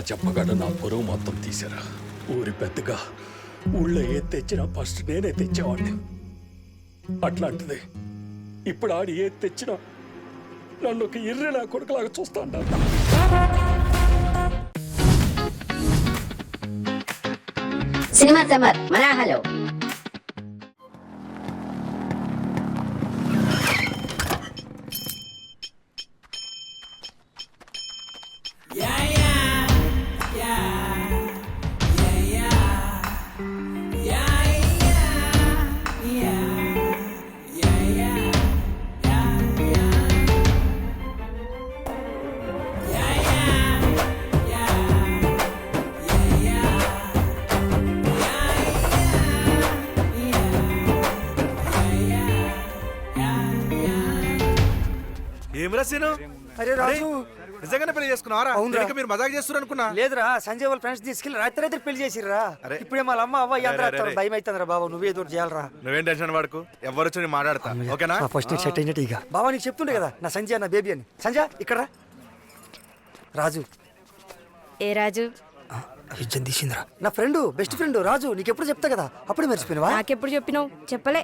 చెప్పగాడు నా పొరుగు మొత్తం తీశారా. ఊరి పెద్దగా ఊళ్ళో ఏ తెచ్చినా ఫస్ట్ నేనే తెచ్చేవాడిని. అట్లాంటిది ఇప్పుడు ఆడి ఏ తెచ్చినా నన్ను ఒక ఇర్రె నా కొడుకులాగా చూస్తా ఉంటాను. సినిమా సమర్ మనాహలో ఏమరా సీను? అరే రాజు, నిజంగానే పెళ్లి చేసుకున్నారా? మీరు మజాక్ చేస్తున్నారు అనుకున్నా. లేదురా, సంజయ్ వాళ్ళ ఫ్రెండ్స్ తీసుకెళ్లి రాత్రి పెళ్లి చేసిర్రా. ఇప్పుడే వాళ్ళ అమ్మ అవ్వ భయం అవుతుందిరా బాబు. నువ్వేదో చేయాలరా. నువ్వేం టెన్షన్ పడకు, ఎవరు వచ్చి మాట్లాడతా. ఓకేనా? ఫస్ట్ సెట్ అయినట్టు ఇక బాబా నీకు చెప్తుండే కదా నా సంజయ్ నా బేబీ అని. సంజయ్ ఇక్కడ రాజు. ఏ రాజు? ఇజ్జం తీసిందిరా. నా ఫ్రెండ్, బెస్ట్ ఫ్రెండ్ రాజు. నీకు ఎప్పుడు చెప్తా కదా, అప్పుడే మర్చిపోయినవా? నాకెప్పుడు చెప్పినావు? చెప్పలే.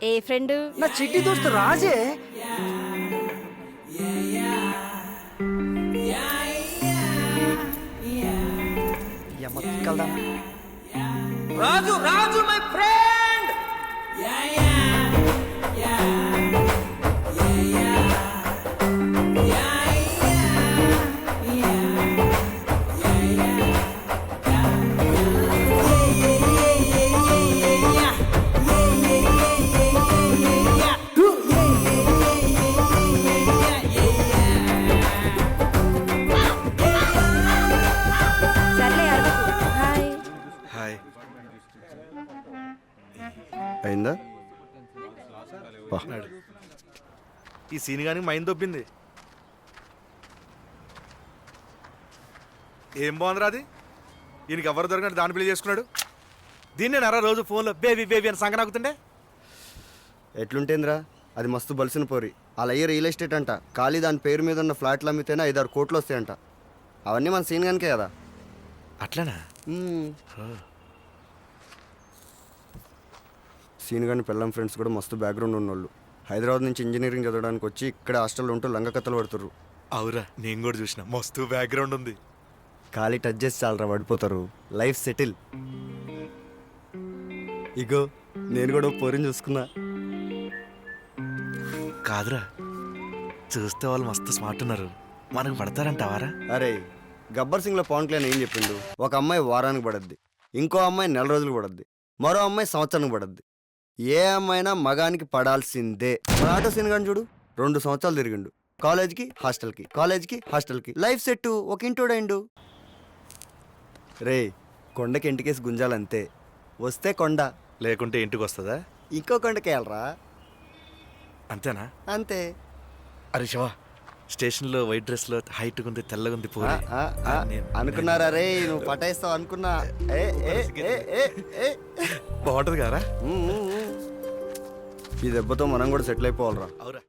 ఏ ఫ్రెండ్? నా చిట్టి దోస్తు రాజే. రాజు రాజు మై ఫ్రెండ్. సర్లే అరవకు. హాయ్. హాయ్. అయిందా? ఈ సీన్ గానీ మైండ్ దొబ్బింది. ఏం బాగుందిరా అది? ఈయనకి ఎవరు దొరికినట్టు దాన్ని పెళ్లి చేసుకున్నాడు. దీన్నే నరా రోజు ఫోన్లో బేబీ బేబీ అని సంగనాకుతుండే. ఎట్లుంటేంద్రా, అది మస్తు బలిసిన పోరి. అలా అయ్యే రియల్ ఎస్టేట్ అంట. ఖాళీ దాని పేరు మీద ఉన్న ఫ్లాట్లు అమ్మితేనే 5-6 కోట్లు వస్తాయంట. అవన్నీ మన సీన్ కనుకే కదా. అట్లనా? సీన్ కానీ పెళ్ళం ఫ్రెండ్స్ కూడా మస్తు బ్యాక్గ్రౌండ్ ఉన్నోళ్ళు. హైదరాబాద్ నుంచి ఇంజనీరింగ్ చదవడానికి వచ్చి ఇక్కడ హాస్టల్లో ఉంటూ లంగ కథలు పడుతుర్రు. అవురా, నేను కూడా చూసిన. మస్తు బ్యాక్గ్రౌండ్ ఉంది. ఖాళీ టచ్ చేసి చాలరా పడిపోతారు. Life settle. ఇగో నేను కూడా పోరిని చూసుకున్నా. కాదురా, చూస్తే వాళ్ళు మస్తు స్మార్ట్ ఉన్నారు. మనకు పడతారంటావారా? అరే, గబ్బర్ సింగ్లో పవన్ కళ్యాణ్ ఏం చెప్పిండు? ఒక అమ్మాయి వారానికి పడద్ది, ఇంకో అమ్మాయి 4 రోజులు పడద్ది, మరో అమ్మాయి సంవత్సరానికి పడద్ది. ఏ అమ్మాయినా మగానికి పడాల్సిందే. మన ఆటో సీన్ కానీ చూడు, 2 సంవత్సరాలు తిరిగిండు. కాలేజ్కి హాస్టల్కి, కాలేజ్కి హాస్టల్కి. Life set. ఒక ఇంటోడైండు. రే, కొండకి ఇంటికేసి గుంజాలంతే. వస్తే కొండ, లేకుంటే ఇంటికి వస్తుందా? ఇంకో కొండకి వెళ్ళరా. అంతేనా? అంతే. అరే శివ, స్టేషన్లో వైట్ డ్రెస్లో హైట్ ఉంది, తెల్లగా ఉంది. అనుకున్నారా రే, నువ్వు పటాయిస్తావు అనుకున్నా. బాగుంటది కదా. ఈ దెబ్బతో మనం కూడా సెటిల్ అయిపోవాలరా. అవురా.